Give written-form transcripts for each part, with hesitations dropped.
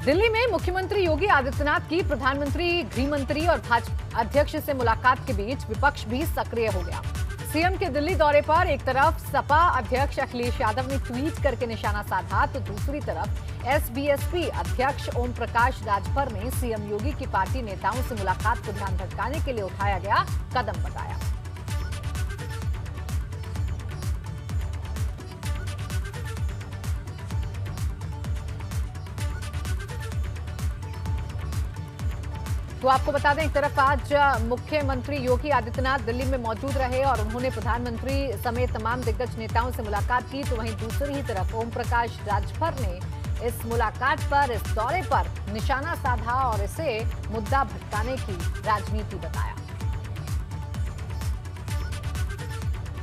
दिल्ली में मुख्यमंत्री योगी आदित्यनाथ की प्रधानमंत्री, गृह मंत्री और भाजपा अध्यक्ष से मुलाकात के बीच विपक्ष भी सक्रिय हो गया। सीएम के दिल्ली दौरे पर एक तरफ सपा अध्यक्ष अखिलेश यादव ने ट्वीट करके निशाना साधा, तो दूसरी तरफ एसबीएसपी अध्यक्ष ओम प्रकाश राजभर ने सीएम योगी की पार्टी नेताओं से मुलाकात को ध्यान भटकाने के लिए उठाया गया कदम बताया। तो आपको बता दें, एक तरफ आज मुख्यमंत्री योगी आदित्यनाथ दिल्ली में मौजूद रहे और उन्होंने प्रधानमंत्री समेत तमाम दिग्गज नेताओं से मुलाकात की, तो वहीं दूसरी ही तरफ ओम प्रकाश राजभर ने इस मुलाकात पर, इस दौरे पर निशाना साधा और इसे मुद्दा भटकाने की राजनीति बताया।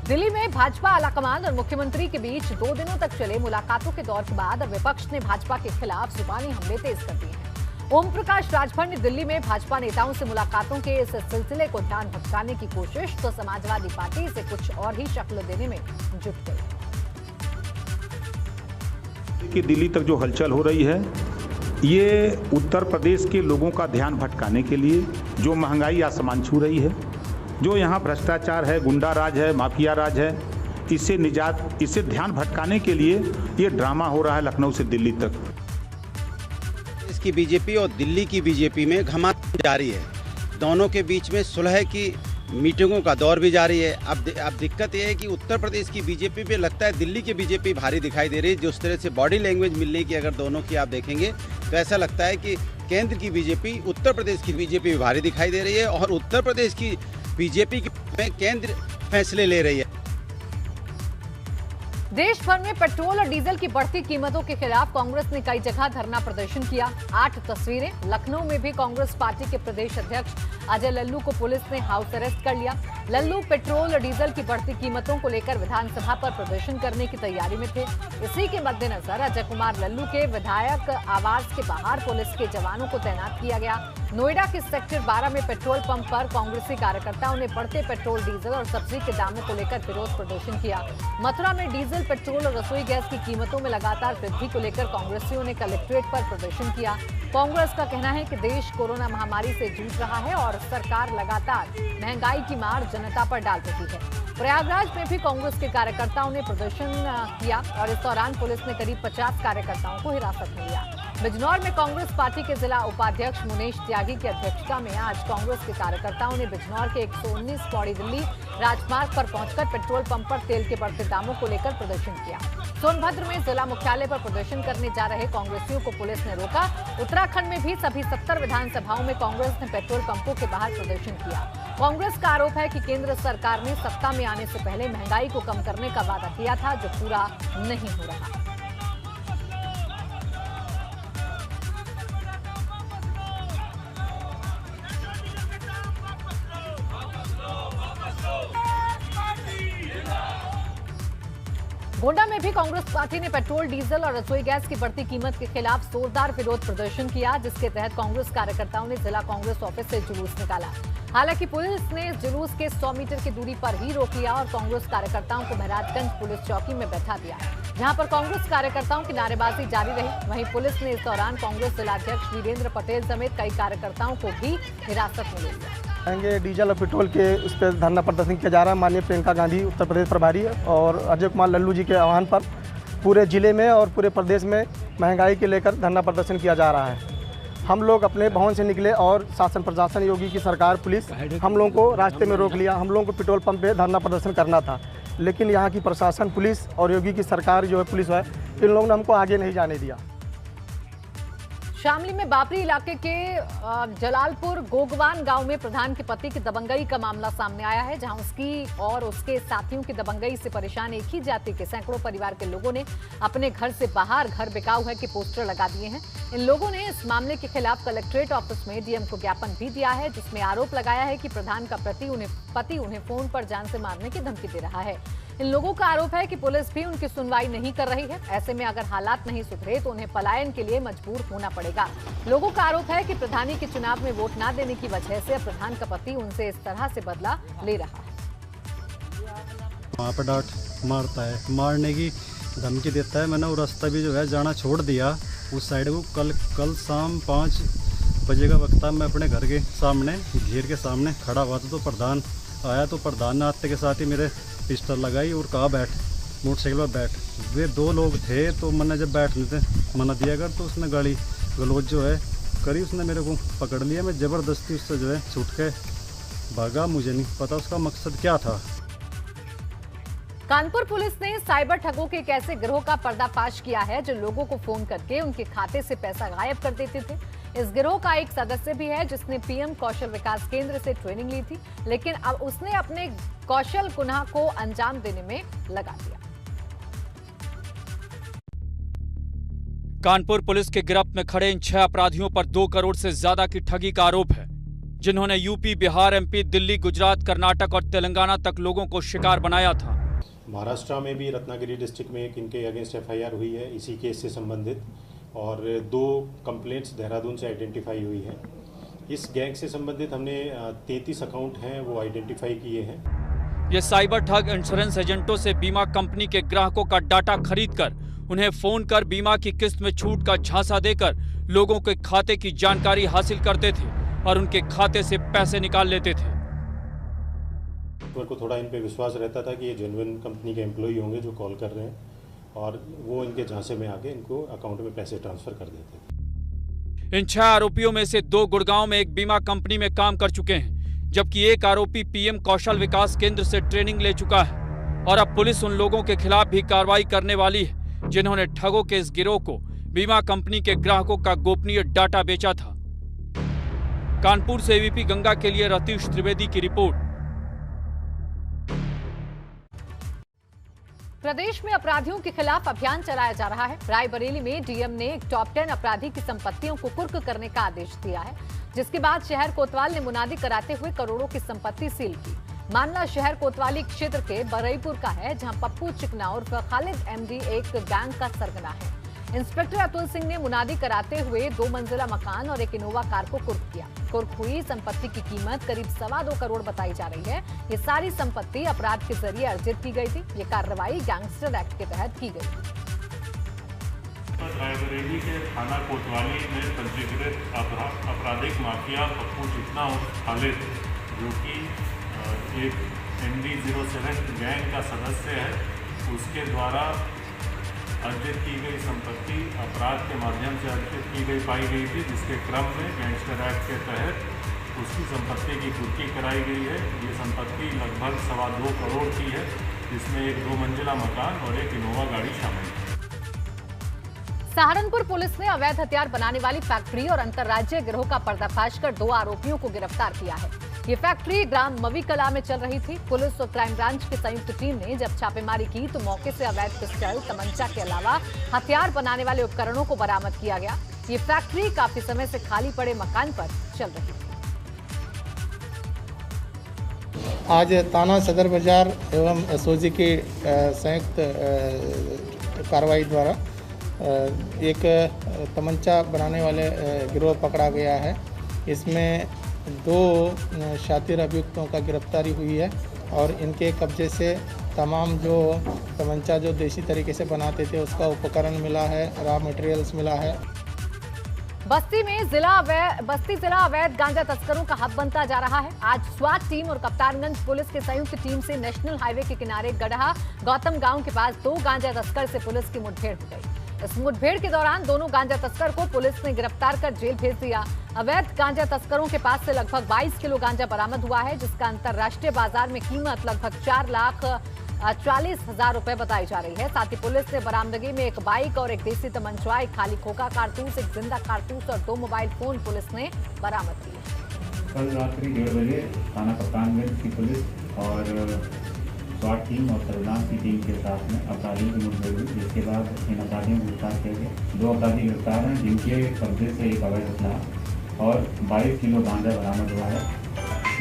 दिल्ली में भाजपा आलाकमान और मुख्यमंत्री के बीच 2 दिनों तक चले मुलाकातों के दौर के बाद विपक्ष ने भाजपा के खिलाफ जुबानी हमले तेज कर दिए हैं। ओम प्रकाश राजभर ने दिल्ली में भाजपा नेताओं से मुलाकातों के इस सिलसिले को ध्यान भटकाने की कोशिश, तो समाजवादी पार्टी से कुछ और ही शक्ल देने में जुट गई। कि दिल्ली तक जो हलचल हो रही है, ये उत्तर प्रदेश के लोगों का ध्यान भटकाने के लिए, जो महंगाई आसमान छू रही है, जो यहाँ भ्रष्टाचार है, गुंडा राज है, माफिया राज है, इससे ध्यान भटकाने के लिए ये ड्रामा हो रहा है लखनऊ से दिल्ली तक। की बीजेपी और दिल्ली की बीजेपी में घमासान जारी है। दोनों के बीच में सुलह की मीटिंगों का दौर भी जारी है। अब दिक्कत यह है कि उत्तर प्रदेश की बीजेपी पे लगता है दिल्ली की बीजेपी भारी दिखाई दे रही है। जिस तरह से बॉडी लैंग्वेज मिलने की अगर दोनों की आप देखेंगे तो ऐसा लगता है कि केंद्र की बीजेपी उत्तर प्रदेश की बीजेपी भी भारी दिखाई दे रही है और उत्तर प्रदेश की बीजेपी में केंद्र फैसले ले रही है। देश भर में पेट्रोल और डीजल की बढ़ती कीमतों के खिलाफ कांग्रेस ने कई जगह धरना प्रदर्शन किया। 8 तस्वीरें। लखनऊ में भी कांग्रेस पार्टी के प्रदेश अध्यक्ष अजय लल्लू को पुलिस ने हाउस अरेस्ट कर लिया। लल्लू पेट्रोल और डीजल की बढ़ती कीमतों को लेकर विधानसभा पर प्रदर्शन करने की तैयारी में थे। इसी के मद्देनजर अजय कुमार लल्लू के विधायक आवास के बाहर पुलिस के जवानों को तैनात किया गया। नोएडा के सेक्टर 12 में पेट्रोल पंप पर कांग्रेसी कार्यकर्ताओं ने बढ़ते पेट्रोल, डीजल और सब्जी के दामों को लेकर विरोध प्रदर्शन किया। मथुरा में डीजल, पेट्रोल और रसोई गैस की कीमतों में लगातार वृद्धि को लेकर कांग्रेसियों ने कलेक्ट्रेट पर प्रदर्शन किया। कांग्रेस का कहना है कि देश कोरोना महामारी से जूझ रहा है और सरकार लगातार महंगाई की मार जनता पर डाल रही है। प्रयागराज में भी कांग्रेस के कार्यकर्ताओं ने प्रदर्शन किया और इस दौरान पुलिस ने करीब 50 कार्यकर्ताओं को हिरासत में लिया। बिजनौर में कांग्रेस पार्टी के जिला उपाध्यक्ष मुनेश त्यागी की अध्यक्षता में आज कांग्रेस के कार्यकर्ताओं ने बिजनौर के 119 पौड़ी दिल्ली राजमार्ग पर पहुंचकर पेट्रोल पंप पर तेल के बढ़ते दामों को लेकर प्रदर्शन किया। सोनभद्र में जिला मुख्यालय पर प्रदर्शन करने जा रहे कांग्रेसियों को पुलिस ने रोका। उत्तराखंड में भी सभी 70 विधानसभाओं में कांग्रेस ने पेट्रोल पंपों के बाहर प्रदर्शन किया। कांग्रेस का आरोप है कि केंद्र सरकार ने सत्ता में आने से पहले महंगाई को कम करने का वादा किया था, जो पूरा नहीं हो रहा। गोंडा में भी कांग्रेस पार्टी ने पेट्रोल, डीजल और रसोई गैस की बढ़ती कीमत के खिलाफ जोरदार विरोध प्रदर्शन किया, जिसके तहत कांग्रेस कार्यकर्ताओं ने जिला कांग्रेस ऑफिस से जुलूस निकाला। हालांकि पुलिस ने जुलूस के 100 मीटर की दूरी पर ही रोक लिया और कांग्रेस कार्यकर्ताओं को महराजगंज पुलिस चौकी में बैठा दिया, जहां पर कांग्रेस कार्यकर्ताओं की नारेबाजी जारी रही। वहीं पुलिस ने इस दौरान कांग्रेस जिलाध्यक्ष वीरेंद्र पटेल समेत कई कार्यकर्ताओं को भी हिरासत में ले लिया। डीजल और पेट्रोल के उस पर धरना प्रदर्शन किया जा रहा है। माननीय प्रियंका गांधी उत्तर प्रदेश प्रभारी और अजय कुमार लल्लू जी के आह्वान पर पूरे जिले में और पूरे प्रदेश में महंगाई के लेकर धरना प्रदर्शन किया जा रहा है। हम लोग अपने भवन से निकले और शासन प्रशासन, योगी की सरकार, पुलिस हम लोगों को रास्ते में रोक लिया। हम लोगों को पेट्रोल पंप पे धरना प्रदर्शन करना था, लेकिन यहाँ की प्रशासन, पुलिस और योगी की सरकार जो है, पुलिस है, इन लोगों ने हमको आगे नहीं जाने दिया। शामली में बाबरी इलाके के जलालपुर गोगवान गांव में प्रधान के पति की दबंगई का मामला सामने आया है, जहां उसकी और उसके साथियों की दबंगई से परेशान एक ही जाति के सैकड़ों परिवार के लोगों ने अपने घर से बाहर "घर बिकाऊ है" के पोस्टर लगा दिए हैं। इन लोगों ने इस मामले के खिलाफ कलेक्ट्रेट ऑफिस में डीएम को ज्ञापन भी दिया है, जिसमें आरोप लगाया है कि प्रधान का पति उन्हें फोन पर जान से मारने की धमकी दे रहा है। इन लोगों का आरोप है कि पुलिस भी उनकी सुनवाई नहीं कर रही है। ऐसे में अगर हालात नहीं सुधरे तो उन्हें पलायन के लिए मजबूर होना पड़ेगा। लोगों का आरोप है कि प्रधानी के चुनाव में वोट न देने की वजह से प्रधान का पति उनसे इस तरह से बदला ले रहा है। वहाँ पर मारता है, मारने की धमकी देता है। मैंने वो रास्ता भी जो है जाना छोड़ दिया। उस साइड को कल शाम 5 बजे का वक्त था। मैं अपने घर के सामने घेर के सामने खड़ा हुआ था, तो प्रधान आया। तो प्रधान ने आते के साथ ही मेरे पिस्टल लगाई और कहा बैठ, मोटरसाइकिल पर बैठ। वे 2 लोग थे, तो मैंने जब बैठने थे मना दिया कर, तो उसने गाली गलौज जो है करी, उसने मेरे को पकड़ लिया। मैं ज़बरदस्ती उससे जो है छूट के भागा। मुझे नहीं पता उसका मकसद क्या था। कानपुर पुलिस ने साइबर ठगों के एक ऐसे गिरोह का पर्दाफाश किया है जो लोगों को फोन करके उनके खाते से पैसा गायब कर देते थे। इस गिरोह का एक सदस्य भी है जिसने पीएम कौशल विकास केंद्र से ट्रेनिंग ली थी, लेकिन अब उसने अपने कौशल गुनाह को अंजाम देने में लगा दिया। कानपुर पुलिस के गिरफ्त में खड़े इन 6 अपराधियों पर 2 करोड़ से ज्यादा की ठगी का आरोप है, जिन्होंने यूपी, बिहार, एमपी, दिल्ली, गुजरात, कर्नाटक और तेलंगाना तक लोगों को शिकार बनाया था। महाराष्ट्र में भी रत्नागिरी डिस्ट्रिक्ट में एक इनके अगेंस्ट एफआईआर हुई है इसी केस से संबंधित, और 2 कंप्लेंट्स देहरादून से आइडेंटिफाई हुई है। इस गैंग से संबंधित हमने 33 अकाउंट हैं वो आइडेंटिफाई किए हैं। ये साइबर ठग इंश्योरेंस एजेंटों से बीमा कंपनी के ग्राहकों का डाटा खरीदकर उन्हें फोन कर बीमा की किस्त में छूट का झांसा देकर लोगों के खाते की जानकारी हासिल करते थे और उनके खाते से पैसे निकाल लेते थे। मेरे को थोड़ा इन पे विश्वास रहता था कि ये जेन्युइन कंपनी के एम्प्लॉई होंगे जो कॉल कर रहे हैं, और वो इनके झांसे में आके इनको अकाउंट में पैसे ट्रांसफर कर देते थे। इन 6 आरोपियों में से 2 गुड़गांव में एक बीमा कंपनी में काम कर चुके हैं, जबकि एक आरोपी पीएम कौशल विकास केंद्र से ट्रेनिंग ले चुका है। और अब पुलिस उन लोगों के खिलाफ भी कार्रवाई करने वाली है जिन्होंने ठगों के इस गिरोह को बीमा कंपनी के ग्राहकों का गोपनीय डाटा बेचा था। कानपुर से एबीपी गंगा के लिए रतीश त्रिवेदी की रिपोर्ट। प्रदेश में अपराधियों के खिलाफ अभियान चलाया जा रहा है। रायबरेली में डीएम ने एक टॉप 10 अपराधी की संपत्तियों को कुर्क करने का आदेश दिया है, जिसके बाद शहर कोतवाल ने मुनादी कराते हुए करोड़ों की संपत्ति सील की। मामला शहर कोतवाली क्षेत्र के बरईपुर का है, जहां पप्पू चिकना उर्फ खालिद एमडी एक गैंग का सरगना है। इंस्पेक्टर अतुल सिंह ने मुनादी कराते हुए 2 मंजिला मकान और एक इनोवा कार को कुर्क किया। कुर्क हुई संपत्ति की कीमत करीब 2.25 करोड़ बताई जा रही है। ये सारी संपत्ति अपराध के जरिए अर्जित की गई थी। ये कार्रवाई गैंगस्टर एक्ट के तहत की गई। रायबरेली के थाना कोतवाली में पंजीकृत आपराधिक माफिया पप्पू चिकना और खालिद, जो कि एक MD07 गैंग का सदस्य है, उसके द्वारा अर्जित की गई संपत्ति अपराध के माध्यम से अर्जित की गई पाई गई थी, जिसके क्रम में गैंगस्टर एक्ट के तहत उसकी संपत्ति की कुर्की कराई गई है। ये संपत्ति लगभग 2.25 करोड़ की है, जिसमें एक 2 मंजिला मकान और एक इनोवा गाड़ी शामिल है। सहारनपुर पुलिस ने अवैध हथियार बनाने वाली फैक्ट्री और अंतर्राज्यीय गिरोह का पर्दाफाश कर 2 आरोपियों को गिरफ्तार किया है। ये फैक्ट्री ग्राम मवी कला में चल रही थी। पुलिस और क्राइम ब्रांच की संयुक्त टीम ने जब छापेमारी की तो मौके से अवैध पिस्टल, तमंचा के अलावा हथियार बनाने वाले उपकरणों को बरामद किया गया। ये फैक्ट्री काफी समय से खाली पड़े मकान पर चल रही थी। आज थाना सदर बाजार एवं एसओजी की संयुक्त कार्रवाई द्वारा एक तमंचा बनाने वाले गिरोह पकड़ा गया है। इसमें 2 शातिर अभियुक्तों का गिरफ्तारी हुई है और इनके कब्जे से तमाम जो तमंचा जो देसी तरीके से बनाते थे उसका उपकरण मिला है, रॉ मटेरियल्स मिला है। बस्ती जिला अवैध गांजा तस्करों का हब बनता जा रहा है। आज स्वाट टीम और कप्तानगंज पुलिस के संयुक्त टीम से नेशनल हाईवे के किनारे गढ़ा गौतम गांव के पास 2 गांजा तस्कर से पुलिस की मुठभेड़ हो गई। इस मुठभेड़ के दौरान दोनों गांजा तस्कर को पुलिस ने गिरफ्तार कर जेल भेज दिया। अवैध गांजा तस्करों के पास से लगभग 22 किलो गांजा बरामद हुआ है, जिसका अंतर्राष्ट्रीय बाजार में कीमत लगभग 4,40,000 रुपए बताई जा रही है। साथ ही पुलिस ने बरामदगी में एक बाइक और एक देसी तमंचा, एक खाली खोखा कारतूस, एक जिंदा कारतूस और 2 मोबाइल फोन पुलिस ने बरामद किए। कल रात्रि 1:30 बजे थाना कप्तानगंज की पुलिस और स्वाट टीम और सर्विलांस की टीम के साथ में अपराधियों की मुठभेड़ हुई, जिसके बाद इन अपराधियों को गिरफ्तार किया गया। 2 अपराधी गिरफ्तार हैं, जिनके कब्जे से एक अवैध हथियार और 22 किलो गांजा बरामद हुआ है।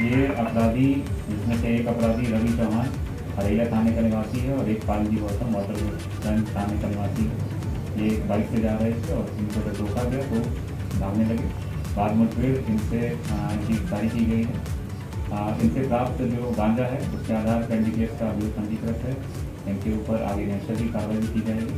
ये अपराधी, जिसमें से एक अपराधी रवि चौहान हरेला थाने का निवासी है और एक पालजी गौतम वाटरगंज थाने का निवासी है। ये बाइक से जा रहे थे और इनको जब रोका गया तो भागने लगे। बाद मुठभेड़ इनसे इनकी गिरफ्तारी की गई है। इनसे प्राप्त जो गांजा है उसके आधार पर एनडीपीएस का अभियोग पंजीकृत है। इनके ऊपर आगे नेशनल की कार्रवाई की जाएगी।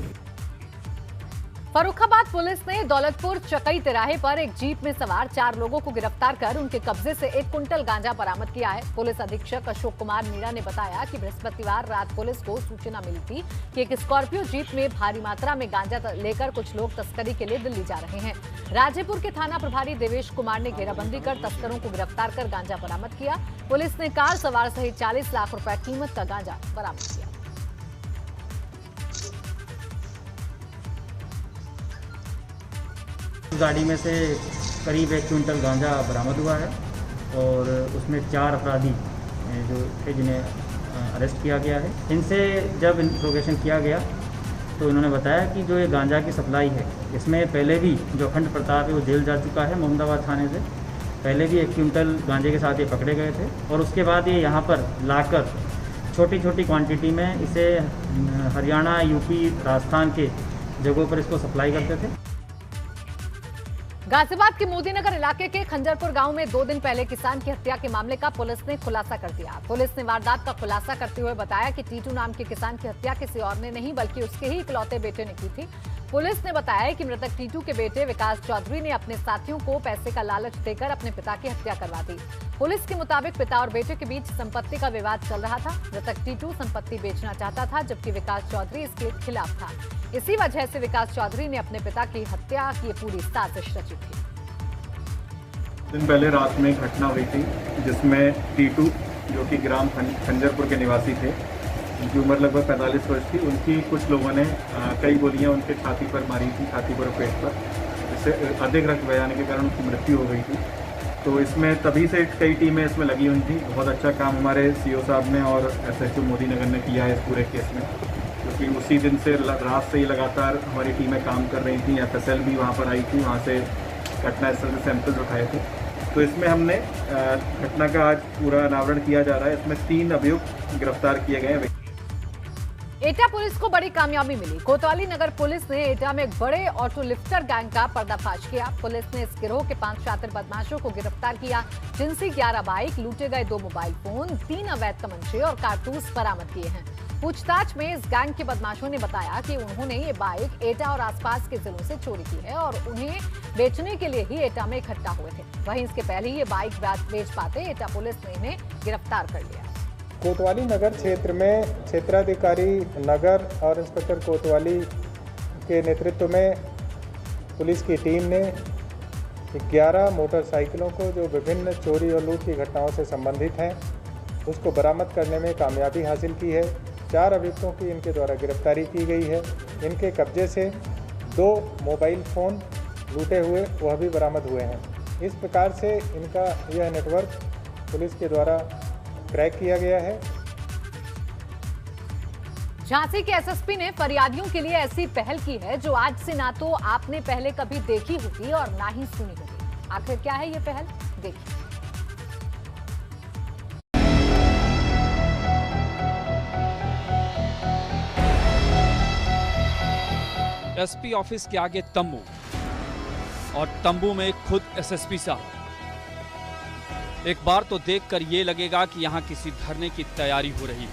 फर्रुखाबाद पुलिस ने दौलतपुर चकई तिराहे पर एक जीप में सवार 4 लोगों को गिरफ्तार कर उनके कब्जे से 1 कुंटल गांजा बरामद किया है। पुलिस अधीक्षक अशोक कुमार मीणा ने बताया कि बृहस्पतिवार रात पुलिस को सूचना मिली थी कि एक स्कॉर्पियो जीप में भारी मात्रा में गांजा लेकर कुछ लोग तस्करी के लिए दिल्ली जा रहे हैं। राजेपुर के थाना प्रभारी देवेश कुमार ने घेराबंदी कर तस्करों को गिरफ्तार कर गांजा बरामद किया। पुलिस ने कार सवार सहित 40 लाख रुपए कीमत का गांजा बरामद किया। गाड़ी में से करीब 1 क्विंटल गांजा बरामद हुआ है और उसमें 4 अपराधी जो थे जिन्हें अरेस्ट किया गया है। इनसे जब इंट्रोगेशन किया गया तो इन्होंने बताया कि जो ये गांजा की सप्लाई है इसमें पहले भी जो अखंड प्रताप है वो जेल जा चुका है मोहम्मदाबाद थाने से। पहले भी 1 क्विंटल गांजे के साथ ये पकड़े गए थे और उसके बाद ये यहाँ पर लाकर छोटी छोटी क्वांटिटी में इसे हरियाणा, यूपी, राजस्थान के जगहों पर इसको सप्लाई करते थे। गाजियाबाद के मोदीनगर इलाके के खंजरपुर गांव में 2 दिन पहले किसान की हत्या के मामले का पुलिस ने खुलासा कर दिया। पुलिस ने वारदात का खुलासा करते हुए बताया कि टीटू नाम के किसान की हत्या किसी और ने नहीं बल्कि उसके ही इकलौते बेटे ने की थी। पुलिस ने बताया कि मृतक टीटू के बेटे विकास चौधरी ने अपने साथियों को पैसे का लालच देकर अपने पिता की हत्या करवा दी। पुलिस के मुताबिक पिता और बेटे के बीच संपत्ति का विवाद चल रहा था। मृतक टीटू संपत्ति बेचना चाहता था जबकि विकास चौधरी इसके खिलाफ था। इसी वजह से विकास चौधरी ने अपने पिता की हत्या की पूरी साजिश रची थी। दिन पहले रात में एक घटना हुई थी जिसमें टीटू जो कि ग्राम खंजरपुर के निवासी थे, उनकी उम्र लगभग 45 वर्ष थी। उनकी कुछ लोगों ने कई गोलियां उनके छाती पर मारी थी, छाती पर और पेट पर, जिससे अधिक रक्त बह जाने के कारण उनकी मृत्यु हो गई थी। तो इसमें तभी से कई टीमें इसमें लगी हुई थी। बहुत अच्छा काम हमारे सीओ साहब ने और SHO मोदीनगर ने किया है इस पूरे केस में, क्योंकि उसी दिन से रात से ही लगातार हमारी टीमें काम कर रही थी। FSL भी वहाँ पर आई थी, वहाँ से घटना स्थल से सैंपल्स उठाए थे। तो इसमें हमने घटना का आज पूरा अनावरण किया जा रहा है। इसमें 3 अभियुक्त गिरफ्तार किए गए हैं। एटा पुलिस को बड़ी कामयाबी मिली। कोतवाली नगर पुलिस ने एटा में एक बड़े ऑटो लिफ्टर गैंग का पर्दाफाश किया। पुलिस ने इस गिरोह के 5 शातिर बदमाशों को गिरफ्तार किया, जिनसे 11 बाइक, लूटे गए 2 मोबाइल फोन, 3 अवैध तमंचे और कारतूस बरामद किए हैं। पूछताछ में इस गैंग के बदमाशों ने बताया कि उन्होंने ये बाइक एटा और आसपास के जिलों से चोरी की है और उन्हें बेचने के लिए ही एटा में इकट्ठा हुए थे। वहीं इसके पहले ही ये बाइक बेच पाते एटा पुलिस ने इन्हें गिरफ्तार कर लिया। कोतवाली नगर क्षेत्र में क्षेत्राधिकारी नगर और इंस्पेक्टर कोतवाली के नेतृत्व में पुलिस की टीम ने 11 मोटरसाइकिलों को जो विभिन्न चोरी और लूट की घटनाओं से संबंधित हैं उसको बरामद करने में कामयाबी हासिल की है। 4 अभियुक्तों की इनके द्वारा गिरफ्तारी की गई है। इनके कब्जे से 2 मोबाइल फ़ोन लूटे हुए वह भी बरामद हुए हैं। इस प्रकार से इनका यह नेटवर्क पुलिस के द्वारा क्रैक किया गया है। झांसी के SSP ने फरियादियों के लिए ऐसी पहल की है जो आज से ना तो आपने पहले कभी देखी होगी और ना ही सुनी होगी। आखिर क्या है ये पहल, देखिए। SP ऑफिस के आगे तंबू और तंबू में खुद SSP साहब। एक बार तो देखकर ये लगेगा कि यहाँ किसी धरने की तैयारी हो रही है,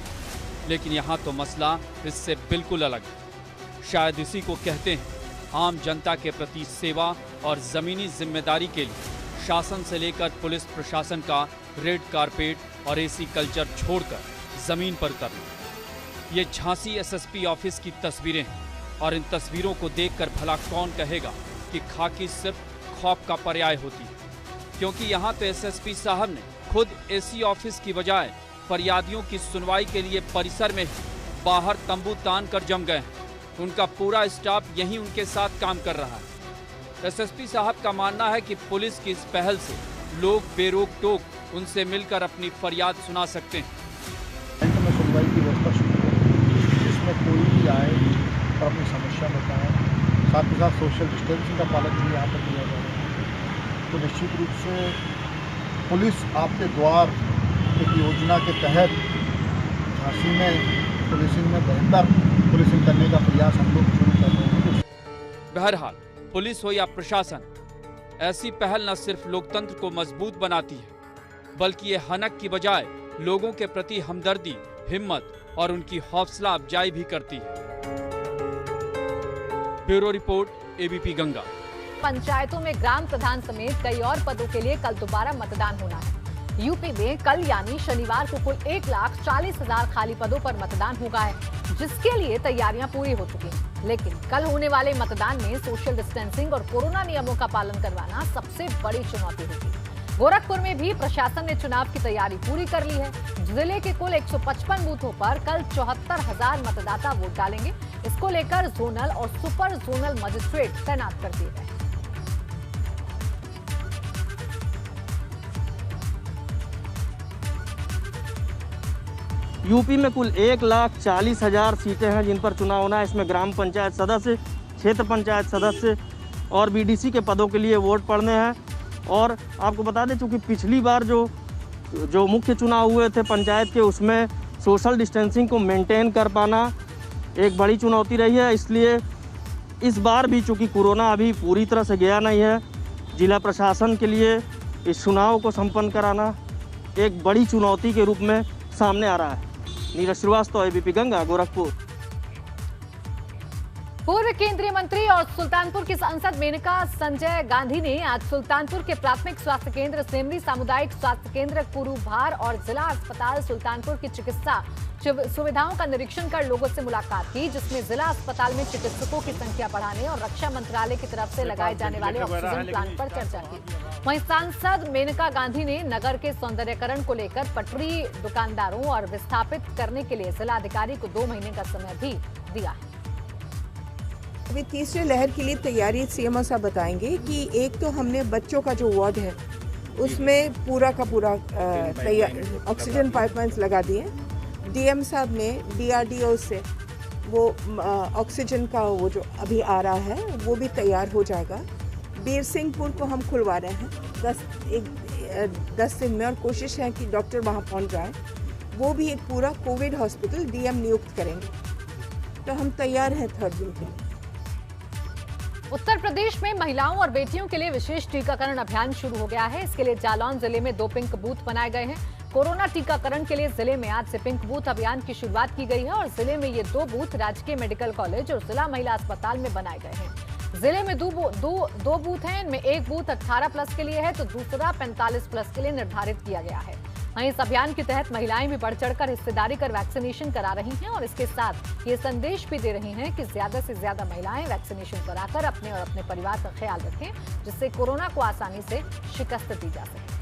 लेकिन यहाँ तो मसला इससे बिल्कुल अलग है। शायद इसी को कहते हैं आम जनता के प्रति सेवा और जमीनी जिम्मेदारी के लिए शासन से लेकर पुलिस प्रशासन का रेड कारपेट और AC कल्चर छोड़कर जमीन पर करना। ये झांसी SSP ऑफिस की तस्वीरें हैं और इन तस्वीरों को देखकर भला कौन कहेगा कि खाकी सिर्फ खौफ का पर्याय होती है, क्योंकि यहाँ तो SSP साहब ने खुद AC ऑफिस की बजाय फरियादियों की सुनवाई के लिए परिसर में ही बाहर तंबू तान कर जम गए हैं। उनका पूरा स्टाफ यहीं उनके साथ काम कर रहा है। SSP साहब का मानना है कि पुलिस की इस पहल से लोग बेरोक टोक उनसे मिलकर अपनी फरियाद सुना सकते हैं। सुनवाई की व्यवस्था शुरू है, जिसमें कोई भी आए और अपनी समस्या बताएं, साथ ही साथ सोशल डिस्टेंसिंग का पालन भी यहाँ पर किया जा रहा है। तो निश्चित रूप से पुलिस आपके द्वार एक योजना के तहत झांसी में पुलिसिंग में बेहतर पुलिसिंग करने का प्रयास हम लोग शुरू कर रहे हैं। बहरहाल पुलिस हो या प्रशासन, ऐसी पहल न सिर्फ लोकतंत्र को मजबूत बनाती है, बल्कि ये हनक की बजाय लोगों के प्रति हमदर्दी, हिम्मत और उनकी हौसला अफजाई भी करती है। Bureau report, ABP Ganga. पंचायतों में ग्राम प्रधान समेत कई और पदों के लिए कल दोबारा मतदान होना है। यूपी में कल यानी शनिवार को कुल 1,40,000 खाली पदों पर मतदान होगा है, जिसके लिए तैयारियां पूरी हो चुकी हैं। लेकिन कल होने वाले मतदान में सोशल डिस्टेंसिंग और कोरोना नियमों का पालन करवाना सबसे बड़ी चुनौती होगी। गोरखपुर में भी प्रशासन ने चुनाव की तैयारी पूरी कर ली है। जिले के कुल 155 बूथों पर कल 74,000 मतदाता वोट डालेंगे। इसको लेकर जोनल और सुपर जोनल मजिस्ट्रेट तैनात कर दिए गए। यूपी में कुल 1,40,000 सीटें हैं जिन पर चुनाव होना है। इसमें ग्राम पंचायत सदस्य, क्षेत्र पंचायत सदस्य और बीडीसी के पदों के लिए वोट पड़ने हैं। और आपको बता दें, चूँकि पिछली बार जो मुख्य चुनाव हुए थे पंचायत के, उसमें सोशल डिस्टेंसिंग को मेंटेन कर पाना एक बड़ी चुनौती रही है। इसलिए इस बार भी चूँकि कोरोना अभी पूरी तरह से गया नहीं है, जिला प्रशासन के लिए इस चुनाव को संपन्न कराना एक बड़ी चुनौती के रूप में सामने आ रहा है। नीरज श्रीवास्तव, एबीपी गंगा, गोरखपुर। पूर्व केंद्रीय मंत्री और सुल्तानपुर की सांसद मेनका संजय गांधी ने आज सुल्तानपुर के प्राथमिक स्वास्थ्य केंद्र सेमरी, सामुदायिक स्वास्थ्य केंद्र कुरूभार और जिला अस्पताल सुल्तानपुर की चिकित्सा सुविधाओं का निरीक्षण कर लोगों से मुलाकात की, जिसमें जिला अस्पताल में चिकित्सकों की संख्या बढ़ाने और रक्षा मंत्रालय की तरफ से लगाए जाने वाले ऑक्सीजन प्लांट पर चर्चा की। वहीं सांसद मेनका गांधी ने नगर के सौंदर्यकरण को लेकर पटरी दुकानदारों और विस्थापित करने के लिए जिलाधिकारी को 2 महीने का समय भी दिया है। अभी तीसरे लहर के लिए तैयारी सीएमओ साहब बताएंगे कि एक तो हमने बच्चों का जो वार्ड है उसमें पूरा का पूरा तैयार ऑक्सीजन पाइपलाइंस लगा दिए। डीएम साहब ने डीआरडीओ से वो ऑक्सीजन का वो जो अभी आ रहा है वो भी तैयार हो जाएगा। बीर सिंहपुर को हम खुलवा रहे हैं 10 दिन में, और कोशिश है कि डॉक्टर वहाँ पहुँच जाए। वो भी एक पूरा कोविड हॉस्पिटल डीएम नियुक्त करेंगे, तो हम तैयार हैं 3rd दिन के लिए। उत्तर प्रदेश में महिलाओं और बेटियों के लिए विशेष टीकाकरण अभियान शुरू हो गया है। इसके लिए जालौन जिले में 2 पिंक बूथ बनाए गए हैं। कोरोना टीकाकरण के लिए जिले में आज से पिंक बूथ अभियान की शुरुआत की गई है और जिले में ये 2 बूथ राजकीय मेडिकल कॉलेज और जिला महिला अस्पताल में बनाए गए हैं। जिले में दो बूथ हैं। इनमें एक बूथ 18+ के लिए है तो दूसरा 45+ के लिए निर्धारित किया गया है। वहीं इस अभियान के तहत महिलाएं भी बढ़ चढ़कर हिस्सेदारी कर वैक्सीनेशन करा रही हैं और इसके साथ ये संदेश भी दे रही हैं कि ज्यादा से ज्यादा महिलाएं वैक्सीनेशन कराकर अपने और अपने परिवार का ख्याल रखें, जिससे कोरोना को आसानी से शिकस्त दी जा सके।